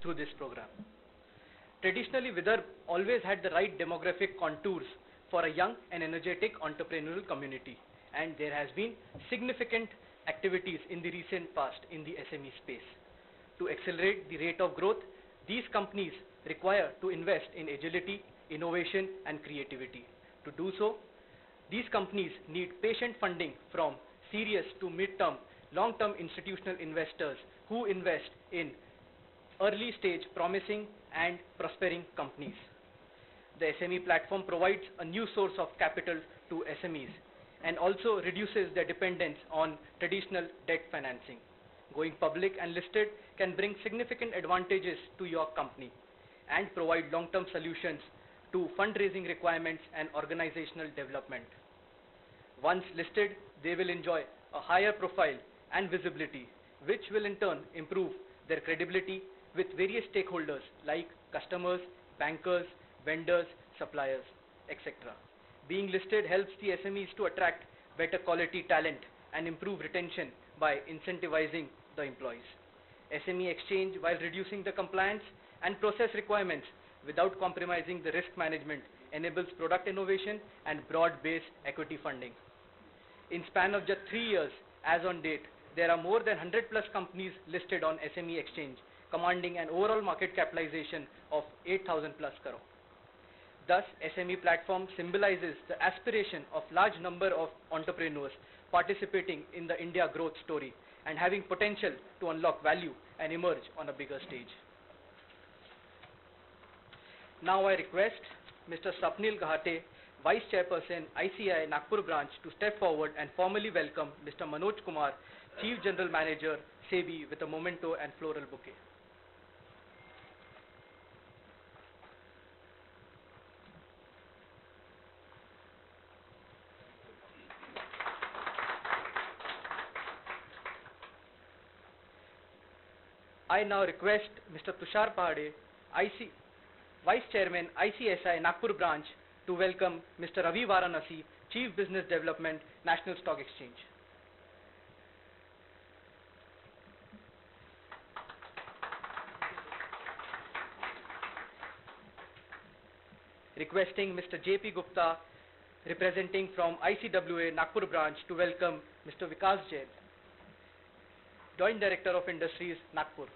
through this program. Traditionally, Vidarbh always had the right demographic contours for a young and energetic entrepreneurial community, and there has been significant activities in the recent past in the SME space. To accelerate the rate of growth, these companies require to invest in agility, innovation, and creativity. To do so, these companies need patient funding from serious to mid-term, long-term institutional investors who invest in early stage promising and prospering companies. The SME platform provides a new source of capital to SMEs and also reduces their dependence on traditional debt financing. Going public and listed can bring significant advantages to your company and provide long-term solutions to fundraising requirements and organizational development. Once listed, they will enjoy a higher profile and visibility, which will in turn improve their credibility with various stakeholders like customers, bankers, vendors, suppliers, etc. Being listed helps the SMEs to attract better quality talent and improve retention by incentivizing the employees. SME exchange, while reducing the compliance and process requirements without compromising the risk management, enables product innovation and broad-based equity funding. In span of just 3 years, as on date, there are more than 100 plus companies listed on SME exchange, commanding an overall market capitalization of 8,000 plus crore. Thus, SME platform symbolizes the aspiration of large number of entrepreneurs participating in the India growth story and having potential to unlock value and emerge on a bigger stage. Now I request Mr. Sapnil Gahate, Vice Chairperson, ICAI Nagpur branch, to step forward and formally welcome Mr. Manoj Kumar, Chief General Manager, SEBI, with a memento and floral bouquet. I now request Mr. Tushar Pahade, Vice Chairman, ICSI Nagpur branch, to welcome Mr. Ravi Varanasi, Chief Business Development, National Stock Exchange. Requesting Mr. J.P. Gupta, representing from ICWA Nagpur branch, to welcome Mr. Vikas Jain, Joint Director of Industries, Nagpur.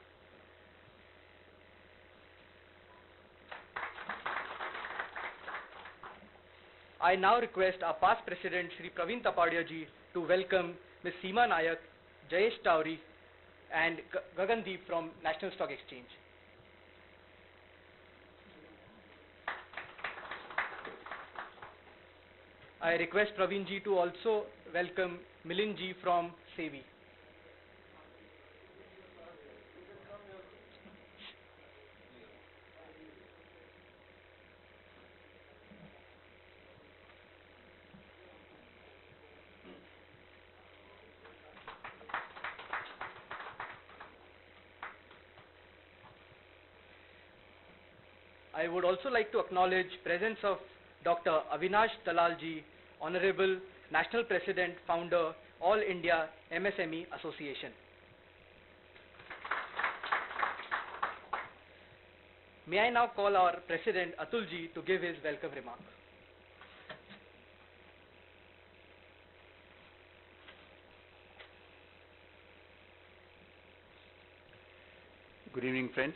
I now request our past President, Shri Praveen Tapadia ji, to welcome Ms. Seema Nayak, Jayesh Towri, and Gagandeep from National Stock Exchange. I request Praveen ji to also welcome Milind ji from SEBI. I would also like to acknowledge presence of Dr. Avinash Dalal ji, Honorable National President, Founder, All India MSME Association. May I now call our President Atul ji to give his welcome remark. Good evening, friends.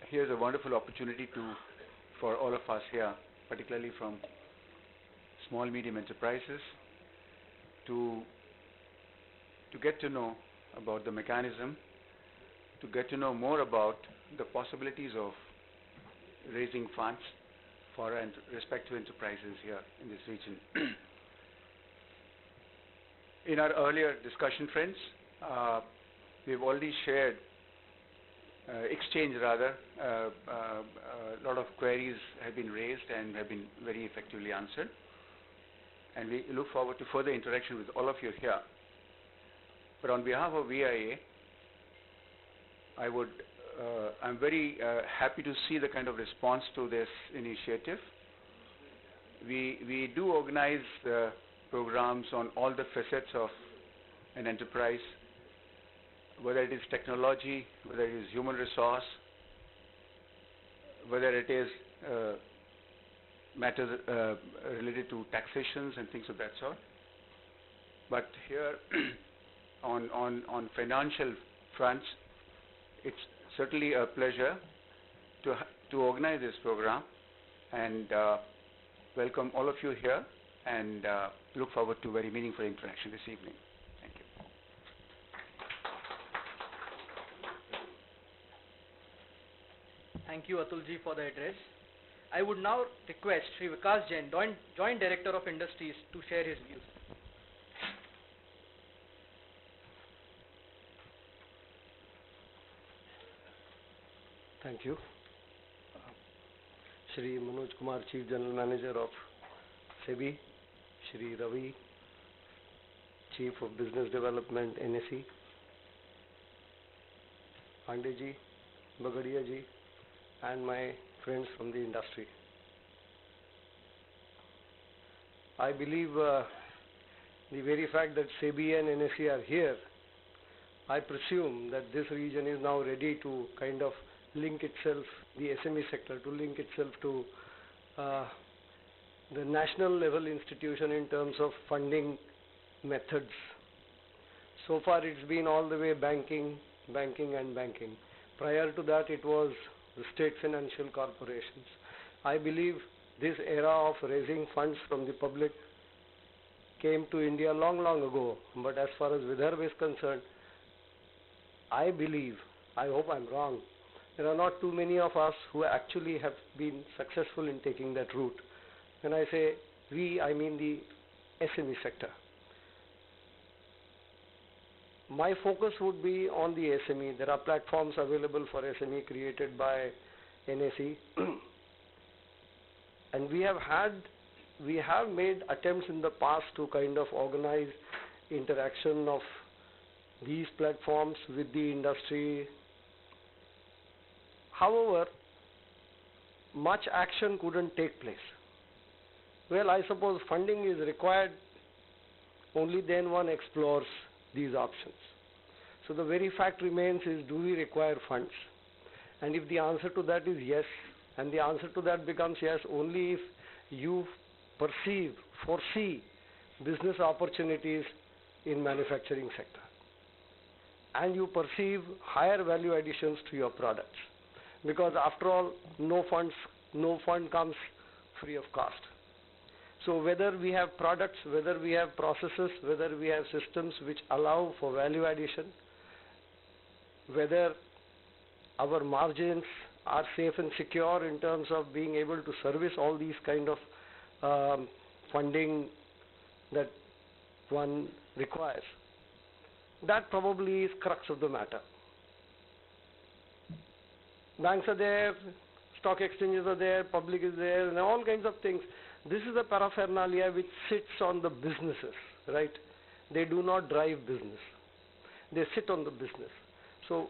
Here's a wonderful opportunity for all of us here, particularly from small medium enterprises, to get to know about the mechanism, to get to know more about the possibilities of raising funds for respective enterprises here in this region. In our earlier discussion, friends, we've already shared a lot of queries have been raised and have been very effectively answered, and we look forward to further interaction with all of you here. But on behalf of VIA, I'm very happy to see the kind of response to this initiative. We do organize programs on all the facets of an enterprise, whether it is technology, whether it is human resource, whether it is matters related to taxations and things of that sort. But here, on financial fronts, it's certainly a pleasure to organize this program and welcome all of you here, and look forward to very meaningful interaction this evening. Thank you. Thank you, Atulji, for the address. I would now request Sri Vikas Jain, Joint Director of Industries, to share his views. Thank you. Shri Manoj Kumar, Chief General Manager of SEBI, Shri Ravi, Chief of Business Development, NSE, Pandey ji, Bagadia ji, and my friends from the industry. I believe the very fact that SEBI and NSE are here, I presume that this region is now ready to kind of link itself, the SME sector, to link itself to the national level institution in terms of funding methods. So far it's been all the way banking, banking and banking. Prior to that it was the state financial corporations. I believe this era of raising funds from the public came to India long ago, but as far as Vidarbha is concerned, I believe, I hope I'm wrong, there are not too many of us who actually have been successful in taking that route. When I say we, I mean the SME sector. My focus would be on the SME. There are platforms available for SME created by NSE. And we have made attempts in the past to kind of organize interaction of these platforms with the industry. However, much action couldn't take place. Well, I suppose funding is required, only then one explores these options. So the very fact remains is, do we require funds? And if the answer to that is yes, and the answer to that becomes yes only if you foresee business opportunities in manufacturing sector, and you perceive higher value additions to your products. Because after all, no fund comes free of cost. So whether we have products, whether we have processes, whether we have systems which allow for value addition, whether our margins are safe and secure in terms of being able to service all these kind of funding that one requires, that probably is crux of the matter. Banks are there, stock exchanges are there, public is there, and all kinds of things. This is a paraphernalia which sits on the businesses, right? They do not drive business. They sit on the business. So,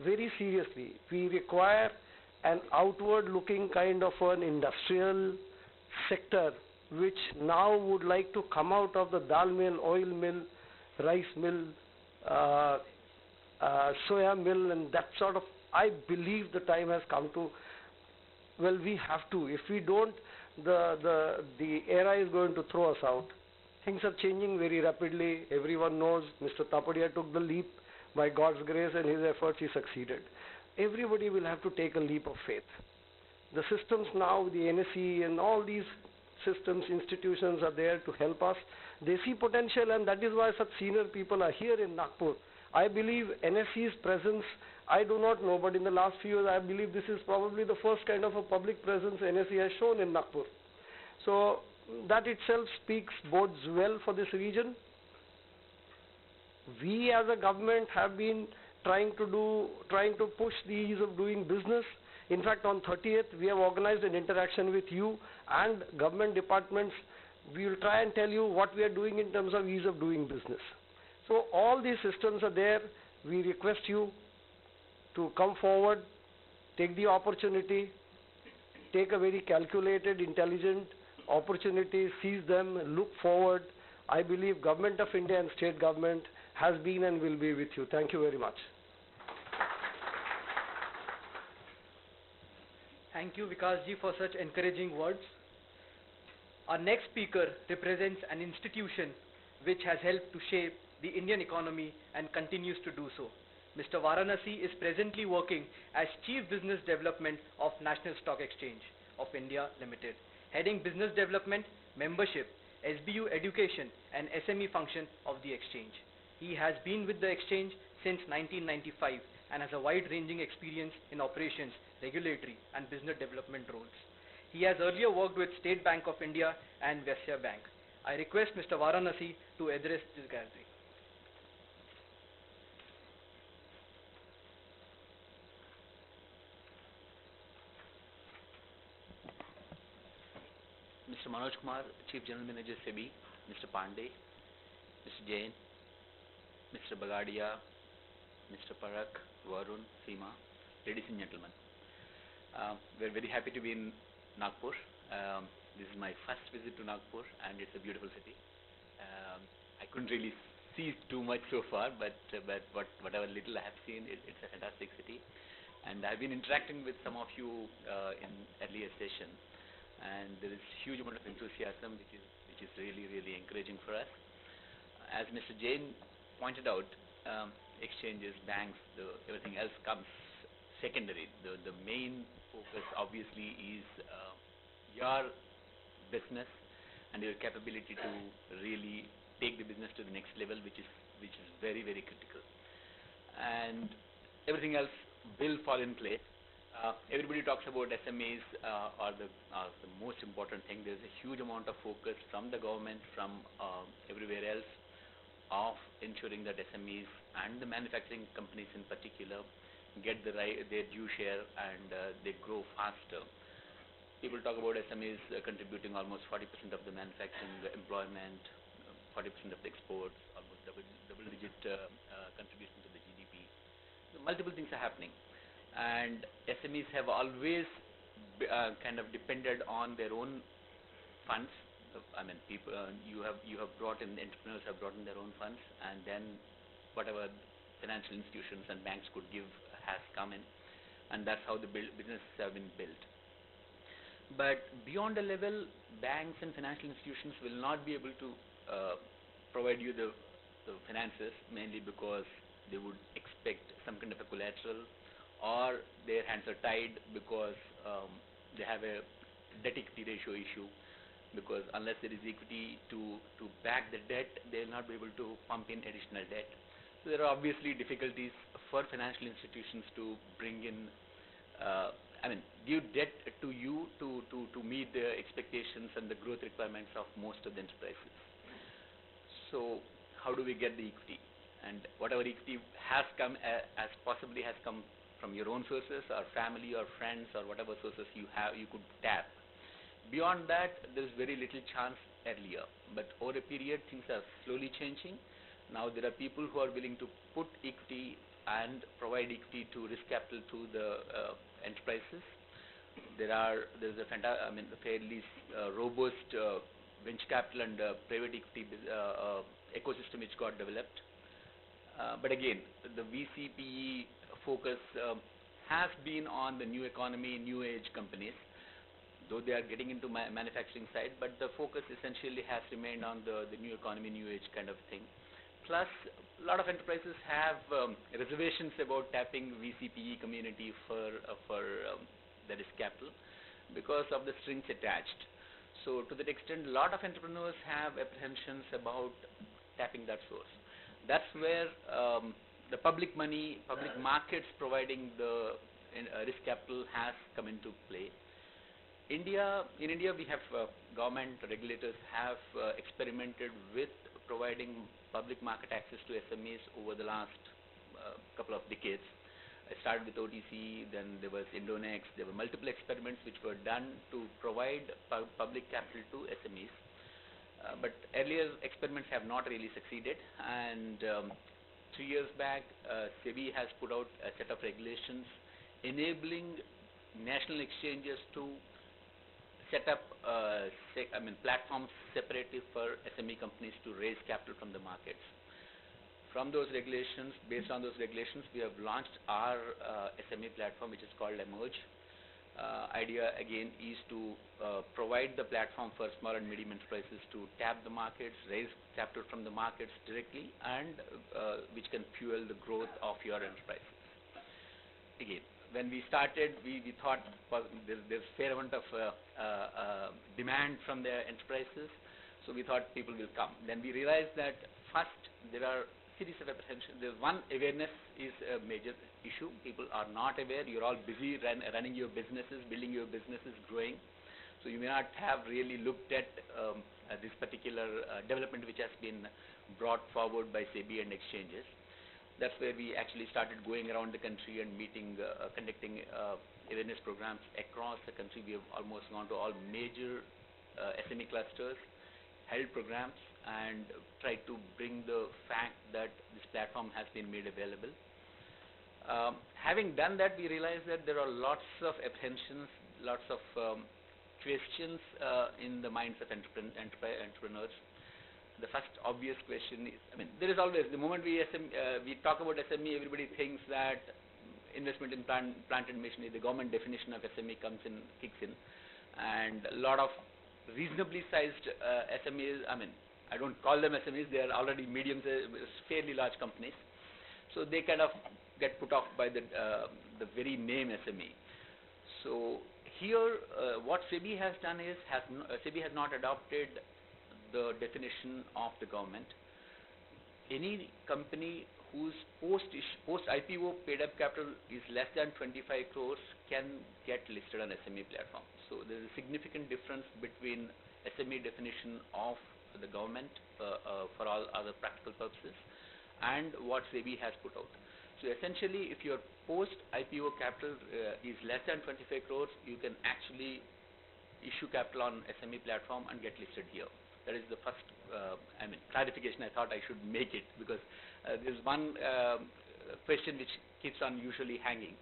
very seriously, we require an outward-looking kind of an industrial sector which now would like to come out of the dal mill, oil mill, rice mill, soya mill, and that sort of. I believe the time has come to, well, we have to. If we don't, the era is going to throw us out. Things are changing very rapidly. Everyone knows Mr. Tapadia took the leap. By God's grace and his efforts, he succeeded. Everybody will have to take a leap of faith. The systems now, the NSE and all these systems, institutions are there to help us. They see potential, and that is why such senior people are here in Nagpur. I believe NSE's presence, I do not know, but in the last few years, I believe this is probably the first kind of a public presence NSE has shown in Nagpur. So that itself bodes well for this region. We as a government have been trying to push the ease of doing business. In fact, on 30th, we have organized an interaction with you and government departments. We will try and tell you what we are doing in terms of ease of doing business. So all these systems are there. We request you to come forward, take the opportunity, take a very calculated, intelligent opportunity, seize them, look forward. I believe Government of India and state government has been and will be with you. Thank you very much. Thank you, Vikas ji, for such encouraging words. Our next speaker represents an institution which has helped to shape the Indian economy and continues to do so. Mr. Varanasi is presently working as Chief Business Development of National Stock Exchange of India Limited, heading Business Development, Membership, SBU Education and SME function of the exchange. He has been with the exchange since 1995 and has a wide-ranging experience in operations, regulatory and business development roles. He has earlier worked with State Bank of India and Vesya Bank. I request Mr. Varanasi to address this gathering. Mr. Manoj Kumar, Chief General Manager SEBI, Mr. Pandey, Mr. Jain, Mr. Bagadia, Mr. Parak, Varun, Seema, ladies and gentlemen. We're very happy to be in Nagpur. This is my first visit to Nagpur and it's a beautiful city. I couldn't really see too much so far, but whatever little I have seen, it's a fantastic city. And I've been interacting with some of you in earlier session, and there is huge amount of enthusiasm which is really encouraging for us. As Mr. Jain pointed out, exchanges, banks, everything else comes secondary. The main focus obviously is your business and your capability to really take the business to the next level, which is very critical. And everything else will fall in place. Everybody talks about SMEs are the most important thing. There's a huge amount of focus from the government, from everywhere else, of ensuring that SMEs and the manufacturing companies in particular get their due share and they grow faster. People talk about SMEs contributing almost 40% of the manufacturing employment, 40% of the exports, almost double-digit contribution to the GDP. So multiple things are happening. And SMEs have always kind of depended on their own funds. I mean, people, you have brought in, entrepreneurs have brought in their own funds, and then whatever financial institutions and banks could give has come in, and that's how the businesses have been built. But beyond a level, banks and financial institutions will not be able to provide you the finances, mainly because they would expect some kind of a collateral, or their hands are tied because they have a debt-equity ratio issue, because unless there is equity to back the debt, they will not be able to pump in additional debt. So there are obviously difficulties for financial institutions to bring in, give debt to you to meet the expectations and the growth requirements of most of the enterprises. So how do we get the equity? And whatever equity has come, as possibly has come from your own sources or family or friends or whatever sources you have, you could tap. Beyond that, there is very little chance earlier. But over a period, things are slowly changing. Now there are people who are willing to put equity and provide equity to risk capital to the enterprises. There's a fairly robust venture capital and private equity ecosystem which got developed. But again, the VCPE focus has been on the new economy, new age companies, though they are getting into manufacturing side, but the focus essentially has remained on the new economy, new age kind of thing. Plus, a lot of enterprises have reservations about tapping VCPE community for the risk capital because of the strings attached. So to that extent, a lot of entrepreneurs have apprehensions about tapping that source. That's where the public money, public markets providing the risk capital has come into play. In India, we have government regulators have experimented with providing public market access to SMEs over the last couple of decades. I started with OTC, then there was Indonex. There were multiple experiments which were done to provide public capital to SMEs. But earlier experiments have not really succeeded, and 3 years back, SEBI has put out a set of regulations enabling national exchanges to set up platforms separately for SME companies to raise capital from the markets. From those regulations, based on those regulations, we have launched our SME platform, which is called Emerge. Idea again is to provide the platform for small and medium enterprises to tap the markets, raise capital from the markets directly, and which can fuel the growth of your enterprises. Again, when we started, we thought there's fair amount of demand from the enterprises, so we thought people will come. Then we realized that first there are series of apprehension. There's one, awareness is a major issue. People are not aware. You're all busy running your businesses, building your businesses, growing. So you may not have really looked at this particular development which has been brought forward by SEBI and exchanges. That's where we actually started going around the country and meeting, conducting awareness programs across the country. We have almost gone to all major SME clusters, held programs, and tried to bring the fact that this platform has been made available. Having done that, we realized that there are lots of apprehensions, lots of questions in the minds of entrepreneurs. The first obvious question is, there is always, the moment we talk about SME, everybody thinks that investment in plant and machinery, the government definition of SME kicks in, and a lot of reasonably sized SMEs, I don't call them SMEs, they are already medium, fairly large companies. So they kind of get put off by the very name SME. So here, what SEBI has done is, SEBI has not adopted the definition of the government. Any company whose post-IPO paid-up capital is less than 25 crores can get listed on SME platform. So there is a significant difference between SME definition of the government for all other practical purposes and what SEBI has put out. So essentially, if your post-IPO capital is less than 25 crores, you can actually issue capital on SME platform and get listed here. That is the first clarification I thought I should make it, because there's one question which keeps on usually hanging.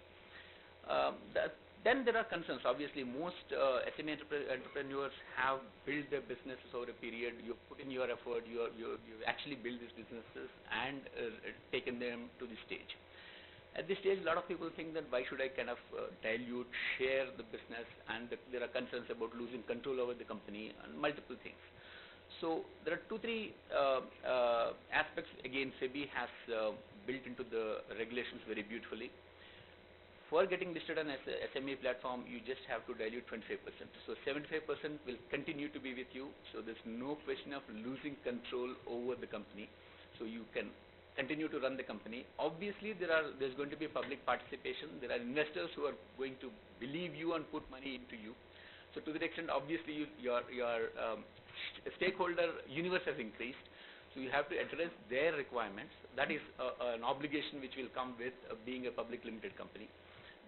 Then there are concerns. Obviously, most SME entrepreneurs have built their businesses over a period. You put in your effort, you actually build these businesses and taken them to the stage. At this stage, a lot of people think that why should I kind of dilute, share the business, and there are concerns about losing control over the company and multiple things. So there are three aspects. Again, SEBI has built into the regulations very beautifully. For getting listed on SME platform, you just have to dilute 25%. So 75% will continue to be with you. So there's no question of losing control over the company. So you can continue to run the company. Obviously, there's going to be public participation. There are investors who are going to believe you and put money into you. So to that extent, obviously, your stakeholder universe has increased. So you have to address their requirements. That is an obligation which will come with being a public limited company.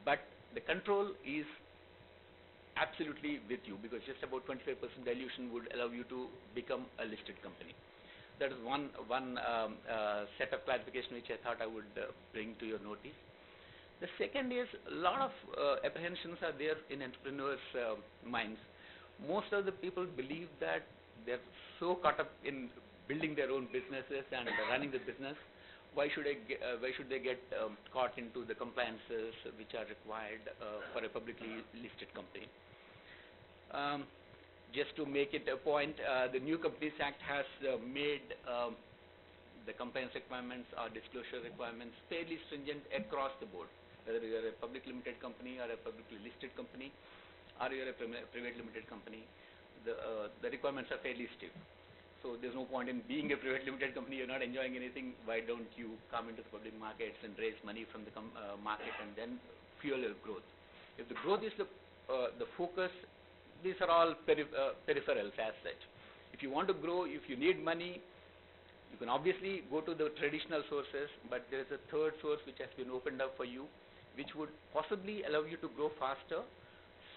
But the control is absolutely with you, because just about 25% dilution would allow you to become a listed company. That is one set of clarification which I thought I would bring to your notice. The second is, a lot of apprehensions are there in entrepreneurs' minds. Most of the people believe that they're so caught up in building their own businesses and running the business. Why should they get caught into the compliances which are required for a publicly listed company? Just to make it a point, the New Companies Act has made the compliance requirements or disclosure requirements fairly stringent across the board. Whether you are a public limited company or a publicly listed company, or you are a private limited company, the requirements are fairly stiff. So there's no point in being a private limited company, you're not enjoying anything. Why don't you come into the public markets and raise money from the market and then fuel your growth? If the growth is the focus, these are all peripherals as such. If you want to grow, if you need money, you can obviously go to the traditional sources, but there is a third source which has been opened up for you, which would possibly allow you to grow faster.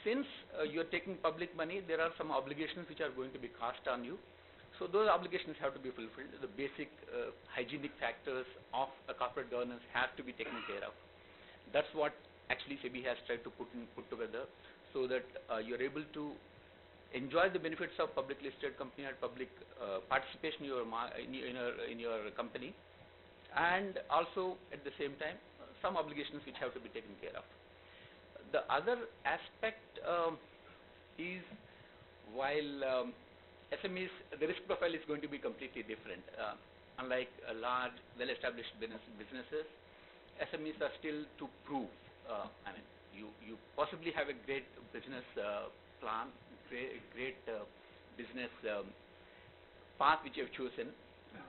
Since you're taking public money, there are some obligations which are going to be cast on you. So those obligations have to be fulfilled. The basic hygienic factors of a corporate governance have to be taken care of. That's what actually SEBI has tried to put together, so that you're able to enjoy the benefits of public listed company or public participation in your company, and also at the same time some obligations which have to be taken care of. The other aspect is while SMEs, the risk profile is going to be completely different. Unlike large, well-established businesses, SMEs are still to prove. I mean, you possibly have a great business plan, great business path which you have chosen,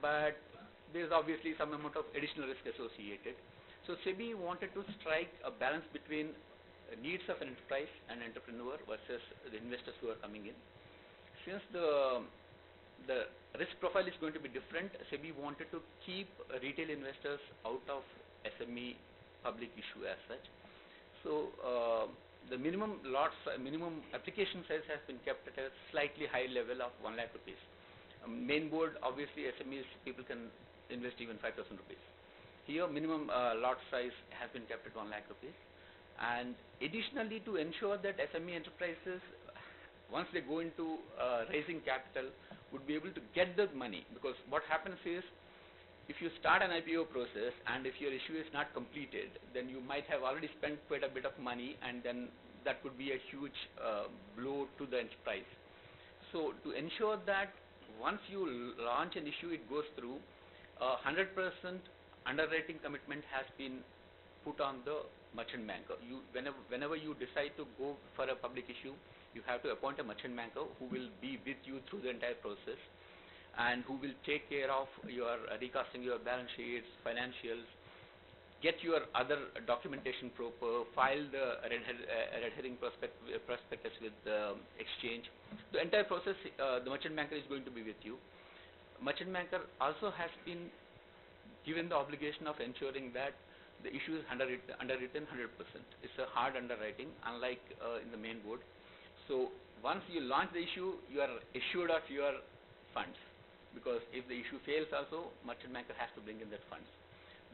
but there is obviously some amount of additional risk associated. So SEBI wanted to strike a balance between needs of an enterprise and entrepreneur versus the investors who are coming in. Since the risk profile is going to be different, SEBI wanted to keep retail investors out of SME public issue as such. So the minimum application size has been kept at a slightly high level of 1 lakh rupees. Main board, obviously SMEs, people can invest even 5,000 rupees. Here minimum lot size has been kept at 1 lakh rupees. And additionally, to ensure that SME enterprises, once they go into raising capital, would be able to get the money, because what happens is, if you start an IPO process and if your issue is not completed, then you might have already spent quite a bit of money, and then that could be a huge blow to the enterprise. So to ensure that once you launch an issue, it goes through, 100% underwriting commitment has been put on the merchant banker. Whenever you decide to go for a public issue, you have to appoint a merchant banker who will be with you through the entire process, and who will take care of your recasting your balance sheets, financials, get your other documentation proper, file the red herring prospectus with the exchange. The entire process, the merchant banker is going to be with you. Merchant banker also has been given the obligation of ensuring that the issue is underwritten 100%. It's a hard underwriting, unlike in the main board. So once you launch the issue, you are assured of your funds, because if the issue fails also, merchant banker has to bring in that funds.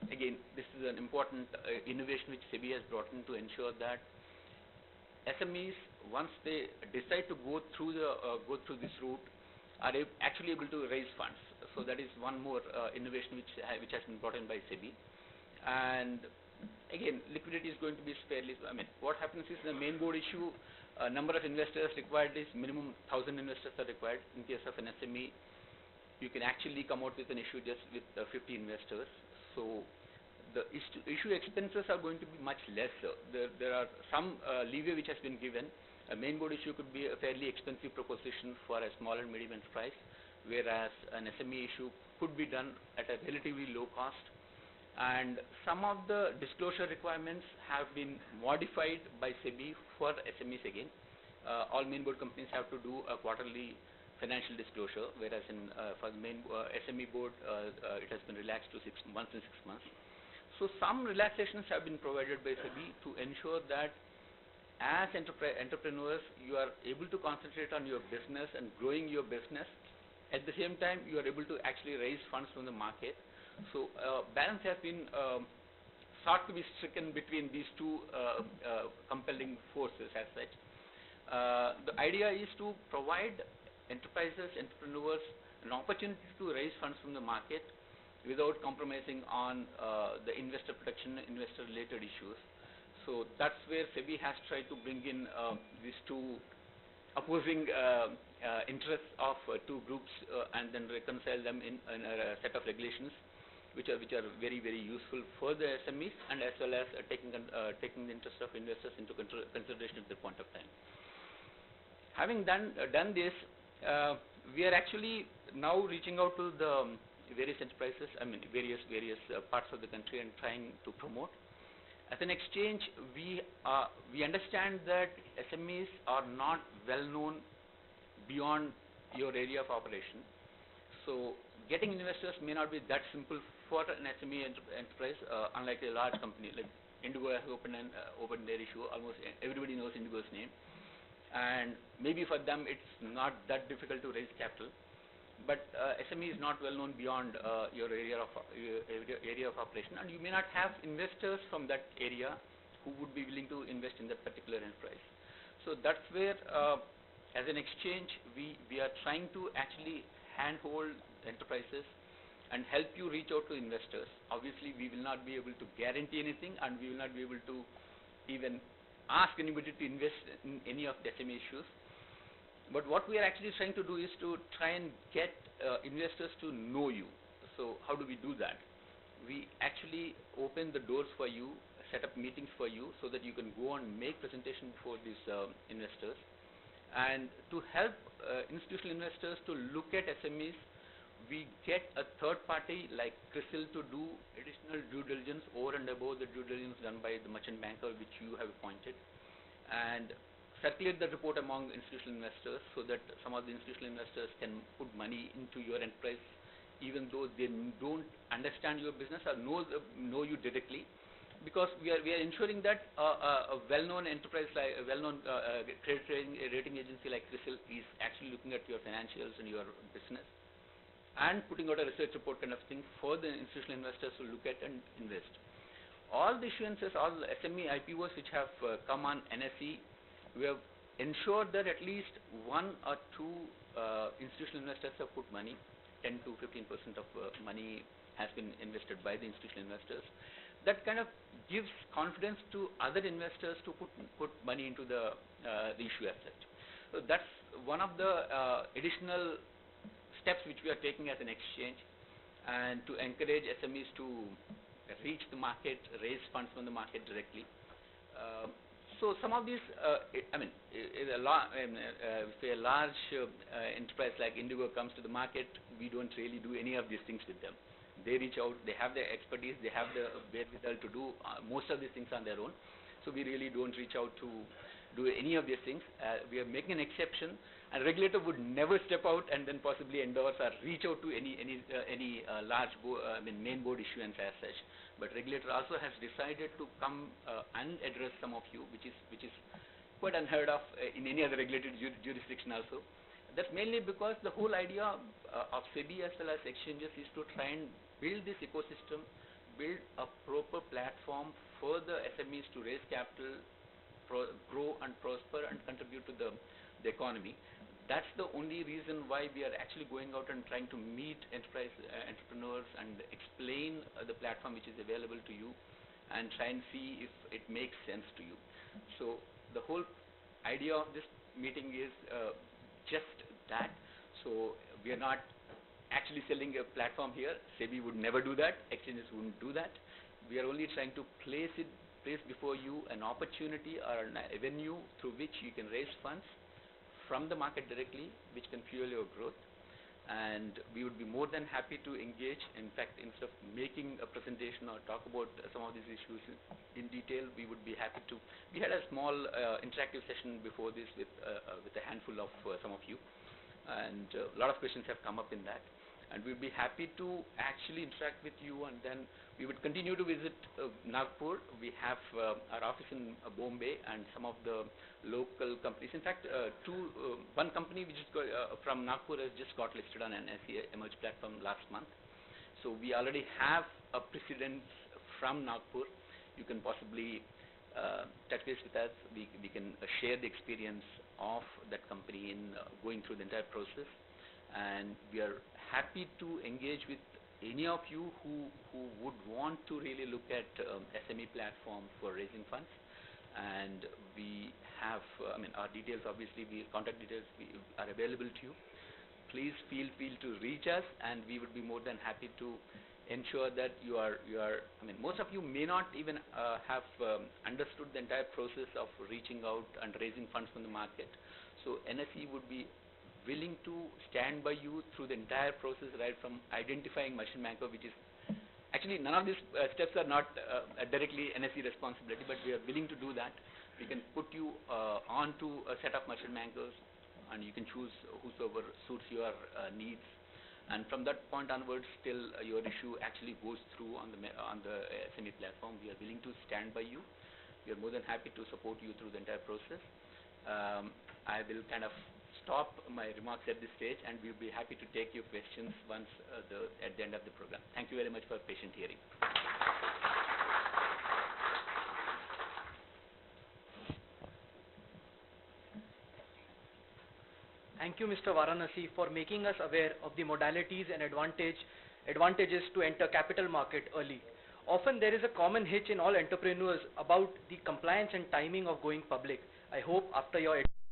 Again, this is an important innovation which SEBI has brought in to ensure that SMEs, once they decide to go through this route, are actually able to raise funds. So that is one more innovation which has been brought in by SEBI. And again, liquidity is going to be fairly. I mean, what happens is, the main board issue, number of investors required is minimum 1,000 investors are required. In case of an SME, you can actually come out with an issue just with 50 investors. So the issue expenses are going to be much lesser. There are some leeway which has been given. A main board issue could be a fairly expensive proposition for a small and medium enterprise, whereas an SME issue could be done at a relatively low cost. And some of the disclosure requirements have been modified by SEBI for SMEs again. All main board companies have to do a quarterly financial disclosure, whereas for the main SME board, it has been relaxed to 6 months and 6 months. So some relaxations have been provided by SEBI to ensure that as entrepreneurs, you are able to concentrate on your business and growing your business. At the same time, you are able to actually raise funds from the market. So balance has been sought to be stricken between these two compelling forces as such. The idea is to provide enterprises, entrepreneurs an opportunity to raise funds from the market without compromising on the investor protection, investor related issues. So that's where SEBI has tried to bring in these two opposing interests of two groups and then reconcile them in a set of regulations which are very, very useful for the SMEs, and as well as taking the interest of investors into consideration at the point of time. Having done this, we are actually now reaching out to the various enterprises, I mean various parts of the country, and trying to promote. As an exchange, we understand that SMEs are not well known beyond your area of operation. So getting investors may not be that simple for an SME enterprise, unlike a large company like Indigo has opened their issue. Almost everybody knows Indigo's name, and maybe for them it's not that difficult to raise capital. But SME is not well known beyond your area of operation, and you may not have investors from that area who would be willing to invest in that particular enterprise. So that's where, as an exchange, we are trying to actually handhold enterprises and help you reach out to investors. Obviously, we will not be able to guarantee anything, and we will not be able to even ask anybody to invest in any of the SME issues. But what we are actually trying to do is to try and get investors to know you. So how do we do that? We actually open the doors for you, set up meetings for you so that you can go and make presentation before these investors. And to help institutional investors to look at SMEs, we get a third party like CRISIL to do additional due diligence over and above the due diligence done by the merchant banker which you have appointed, and circulate the report among institutional investors so that some of the institutional investors can put money into your enterprise even though they don't understand your business or know you directly, because we are ensuring that a well-known enterprise like a well-known credit rating agency like CRISIL is actually looking at your financials and your business and putting out a research report kind of thing for the institutional investors to look at and invest. All the issuances, all the SME IPOs which have come on NSE, we have ensured that at least one or two institutional investors have put money. 10 to 15% of money has been invested by the institutional investors. That kind of gives confidence to other investors to put money into the issue as such. So that's one of the additional steps which we are taking as an exchange, and to encourage SMEs to reach the market, raise funds from the market directly. So some of these, if a large enterprise like Indigo comes to the market, we don't really do any of these things with them. They reach out, they have the expertise, they have the wherewithal to do most of these things on their own. So we really don't reach out to do any of these things. We are making an exception, and regulator would never step out and then possibly endorse or reach out to any large main board issuance as such. But regulator also has decided to come and address some of you, which is quite unheard of in any other regulated jurisdiction also. That's mainly because the whole idea of SEBI as well as exchanges is to try and build this ecosystem, build a proper platform for the SMEs to raise capital, grow and prosper and contribute to the economy. That's the only reason why we are actually going out and trying to meet entrepreneurs and explain the platform which is available to you and try and see if it makes sense to you. So the whole idea of this meeting is just that. So we are not actually selling a platform here. SEBI would never do that. Exchanges wouldn't do that. We are only trying to place before you an opportunity or an avenue through which you can raise funds from the market directly, which can fuel your growth. And we would be more than happy to engage. In fact, instead of making a presentation or talk about some of these issues in detail, we would be happy to. We had a small interactive session before this with a handful of some of you, and a lot of questions have come up in that. And we'd be happy to actually interact with you, and then we would continue to visit Nagpur. We have our office in Bombay and some of the local companies. In fact, one company which is from Nagpur has just got listed on NSE Emerge platform last month. So we already have a precedence from Nagpur. You can possibly touch base with us. We can share the experience of that company in going through the entire process. And we are happy to engage with any of you who would want to really look at SME platform for raising funds. And we have, our details, obviously, contact details are available to you. Please feel free to reach us, and we would be more than happy to ensure that you are. Most of you may not even have understood the entire process of reaching out and raising funds from the market. So NSE would be willing to stand by you through the entire process, right from identifying merchant banker, which is actually none of these steps are not directly NSE responsibility, but we are willing to do that. We can put you onto a set of merchant bankers, and you can choose whosoever suits your needs. And from that point onwards, till your issue actually goes through on the SME platform, we are willing to stand by you. We are more than happy to support you through the entire process. I will kind of stop my remarks at this stage, and we'll be happy to take your questions once at the end of the program. Thank you very much for patient hearing. Thank you, Mr. Varanasi, for making us aware of the modalities and advantage advantages to enter capital market early. Often there is a common hitch in all entrepreneurs about the compliance and timing of going public. I hope after your